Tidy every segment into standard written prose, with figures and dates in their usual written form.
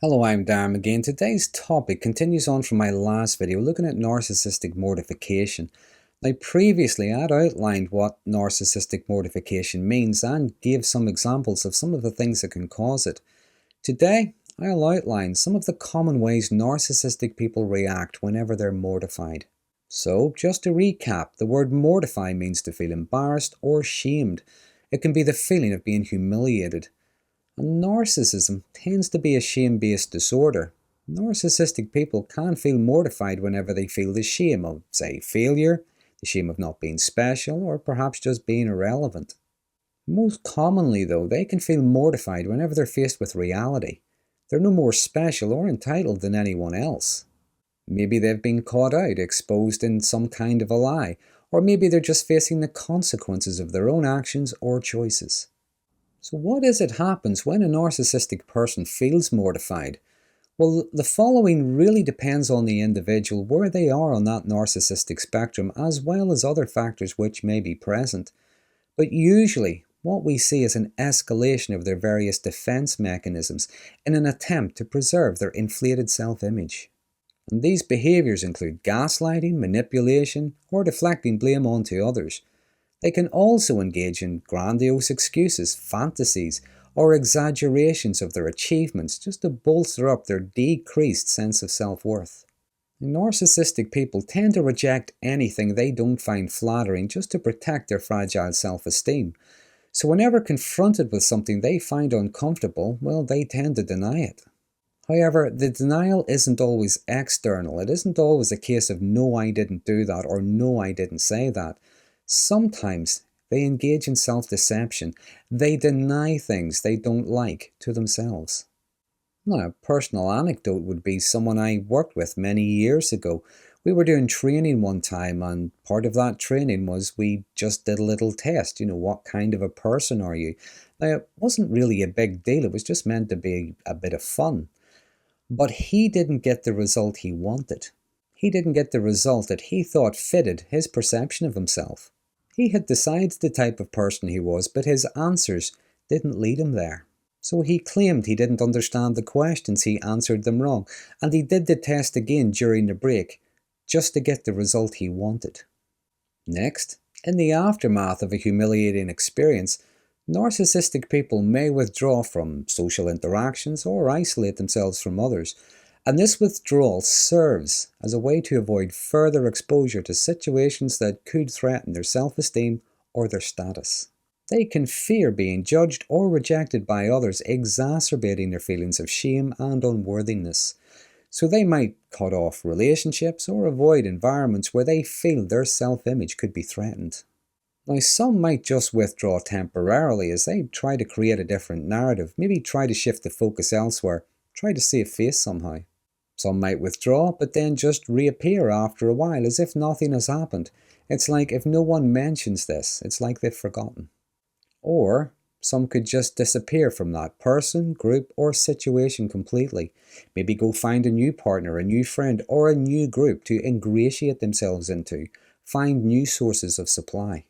Hello, I'm Darren again. Today's topic continues on from my last video looking at narcissistic mortification. Now, previously I'd outlined what narcissistic mortification means and gave some examples of some of the things that can cause it. Today, I'll outline some of the common ways narcissistic people react whenever they're mortified. So, just to recap, the word mortify means to feel embarrassed or shamed. It can be the feeling of being humiliated. And narcissism tends to be a shame-based disorder. Narcissistic people can feel mortified whenever they feel the shame of, say, failure, the shame of not being special, or perhaps just being irrelevant. Most commonly, though, they can feel mortified whenever they're faced with reality. They're no more special or entitled than anyone else. Maybe they've been caught out, exposed in some kind of a lie, or maybe they're just facing the consequences of their own actions or choices. So what is it happens when a narcissistic person feels mortified? Well, the following really depends on the individual, where they are on that narcissistic spectrum, as well as other factors which may be present. But usually, what we see is an escalation of their various defense mechanisms in an attempt to preserve their inflated self-image. And these behaviors include gaslighting, manipulation, or deflecting blame onto others. They can also engage in grandiose excuses, fantasies, or exaggerations of their achievements just to bolster up their decreased sense of self-worth. Narcissistic people tend to reject anything they don't find flattering just to protect their fragile self-esteem. So whenever confronted with something they find uncomfortable, well, they tend to deny it. However, the denial isn't always external. It isn't always a case of no, I didn't do that, or no, I didn't say that. Sometimes they engage in self-deception. They deny things they don't like to themselves. Now, a personal anecdote would be someone I worked with many years ago. We were doing training one time, and part of that training was we just did a little test. What kind of a person are you? Now, it wasn't really a big deal. It was just meant to be a bit of fun. But he didn't get the result he wanted. He didn't get the result that he thought fitted his perception of himself. He had decided the type of person he was, but his answers didn't lead him there. So he claimed he didn't understand the questions, he answered them wrong, and he did the test again during the break, just to get the result he wanted. Next, in the aftermath of a humiliating experience, narcissistic people may withdraw from social interactions or isolate themselves from others, and this withdrawal serves as a way to avoid further exposure to situations that could threaten their self-esteem or their status. They can fear being judged or rejected by others, exacerbating their feelings of shame and unworthiness. So they might cut off relationships or avoid environments where they feel their self-image could be threatened. Now, some might just withdraw temporarily as they try to create a different narrative, maybe try to shift the focus elsewhere, try to save face somehow. Some might withdraw, but then just reappear after a while as if nothing has happened. It's like if no one mentions this, it's like they've forgotten. Or some could just disappear from that person, group, or situation completely. Maybe go find a new partner, a new friend, or a new group to ingratiate themselves into, find new sources of supply.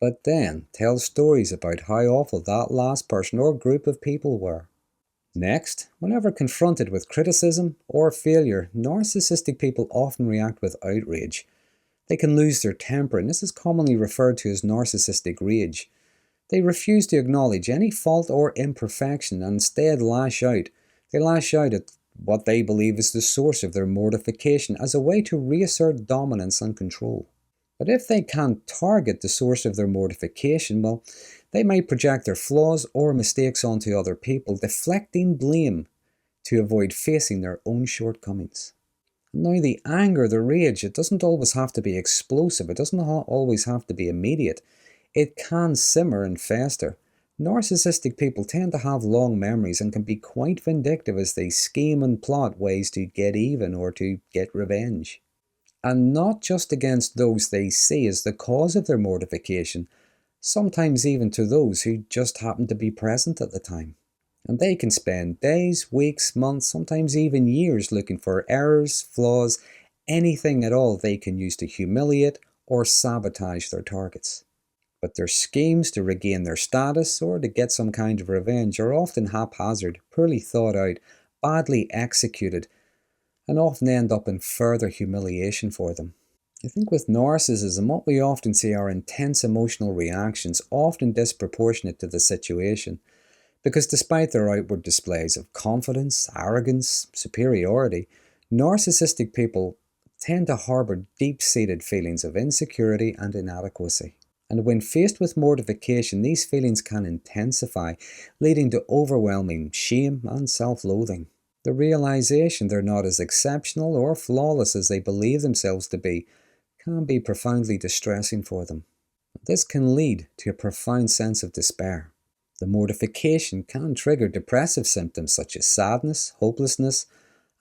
But then tell stories about how awful that last person or group of people were. Next, whenever confronted with criticism or failure, narcissistic people often react with outrage. They can lose their temper, and this is commonly referred to as narcissistic rage. They refuse to acknowledge any fault or imperfection and instead lash out. They lash out at what they believe is the source of their mortification as a way to reassert dominance and control. But if they can't target the source of their mortification, well, they might project their flaws or mistakes onto other people, deflecting blame to avoid facing their own shortcomings. Now, the anger, the rage, it doesn't always have to be explosive. It doesn't always have to be immediate. It can simmer and fester. Narcissistic people tend to have long memories and can be quite vindictive as they scheme and plot ways to get even or to get revenge. And not just against those they see as the cause of their mortification, sometimes even to those who just happen to be present at the time. And they can spend days, weeks, months, sometimes even years looking for errors, flaws, anything at all they can use to humiliate or sabotage their targets. But their schemes to regain their status or to get some kind of revenge are often haphazard, poorly thought out, badly executed, and often end up in further humiliation for them. I think with narcissism, what we often see are intense emotional reactions, often disproportionate to the situation, because despite their outward displays of confidence, arrogance, superiority, narcissistic people tend to harbour deep-seated feelings of insecurity and inadequacy. And when faced with mortification, these feelings can intensify, leading to overwhelming shame and self-loathing. The realization they're not as exceptional or flawless as they believe themselves to be can be profoundly distressing for them. This can lead to a profound sense of despair. The mortification can trigger depressive symptoms such as sadness, hopelessness,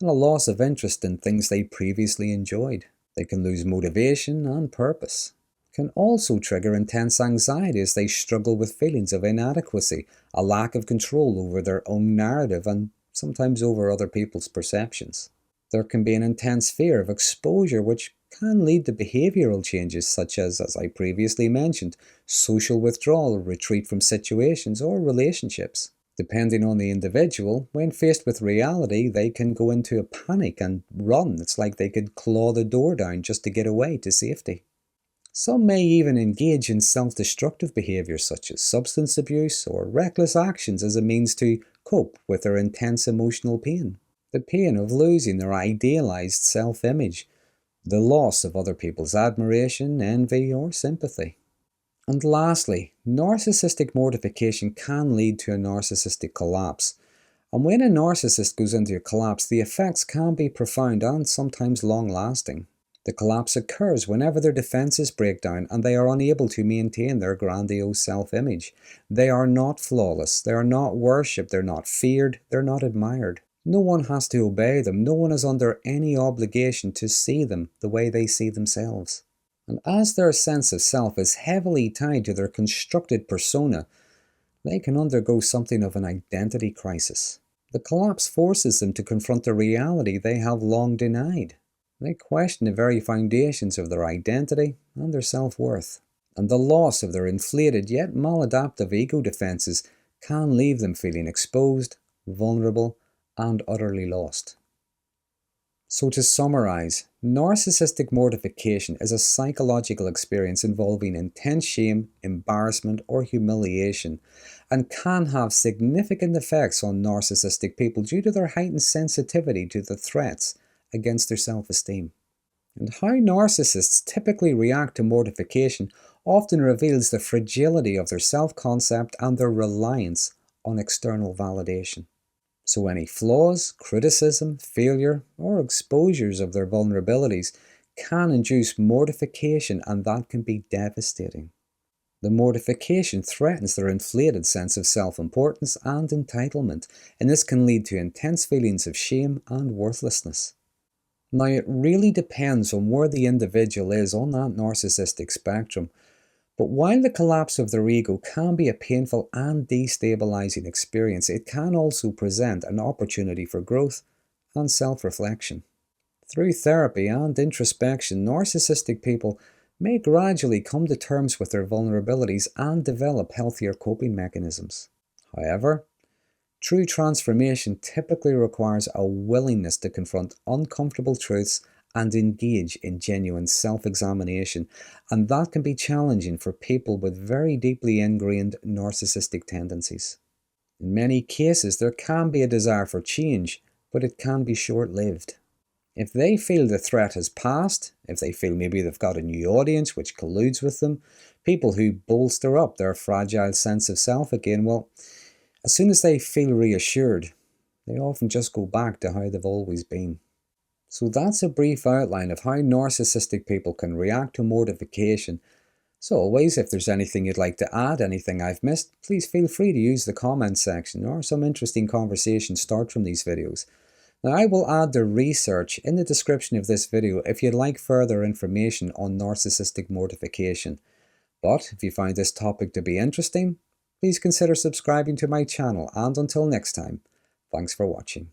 and a loss of interest in things they previously enjoyed. They can lose motivation and purpose. It can also trigger intense anxiety as they struggle with feelings of inadequacy, a lack of control over their own narrative, and sometimes over other people's perceptions. There can be an intense fear of exposure, which can lead to behavioural changes such as I previously mentioned, social withdrawal, retreat from situations or relationships. Depending on the individual, when faced with reality, they can go into a panic and run. It's like they could claw the door down just to get away to safety. Some may even engage in self-destructive behaviours such as substance abuse or reckless actions as a means to cope with their intense emotional pain. The pain of losing their idealised self-image, the loss of other people's admiration, envy, or sympathy. And lastly, narcissistic mortification can lead to a narcissistic collapse. And when a narcissist goes into a collapse, the effects can be profound and sometimes long-lasting. The collapse occurs whenever their defences break down and they are unable to maintain their grandiose self-image. They are not flawless, they are not worshipped, they're not feared, they're not admired. No one has to obey them, no one is under any obligation to see them the way they see themselves. And as their sense of self is heavily tied to their constructed persona, they can undergo something of an identity crisis. The collapse forces them to confront a reality they have long denied. They question the very foundations of their identity and their self-worth. And the loss of their inflated yet maladaptive ego defences can leave them feeling exposed, vulnerable, and utterly lost. So to summarise, narcissistic mortification is a psychological experience involving intense shame, embarrassment, or humiliation, and can have significant effects on narcissistic people due to their heightened sensitivity to the threats against their self-esteem. And how narcissists typically react to mortification often reveals the fragility of their self-concept and their reliance on external validation. So any flaws, criticism, failure, or exposures of their vulnerabilities can induce mortification, and that can be devastating. The mortification threatens their inflated sense of self-importance and entitlement, and this can lead to intense feelings of shame and worthlessness. Now, it really depends on where the individual is on that narcissistic spectrum. But while the collapse of their ego can be a painful and destabilizing experience, it can also present an opportunity for growth and self-reflection. Through therapy and introspection, narcissistic people may gradually come to terms with their vulnerabilities and develop healthier coping mechanisms. However, true transformation typically requires a willingness to confront uncomfortable truths and engage in genuine self-examination, and that can be challenging for people with very deeply ingrained narcissistic tendencies. In many cases, there can be a desire for change, but it can be short-lived. If they feel the threat has passed, if they feel maybe they've got a new audience which colludes with them, people who bolster up their fragile sense of self again, well, as soon as they feel reassured, they often just go back to how they've always been. So that's a brief outline of how narcissistic people can react to mortification. So always, if there's anything you'd like to add, anything I've missed, please feel free to use the comments section, or some interesting conversations start from these videos. Now, I will add the research in the description of this video if you'd like further information on narcissistic mortification. But if you find this topic to be interesting, please consider subscribing to my channel, and until next time, thanks for watching.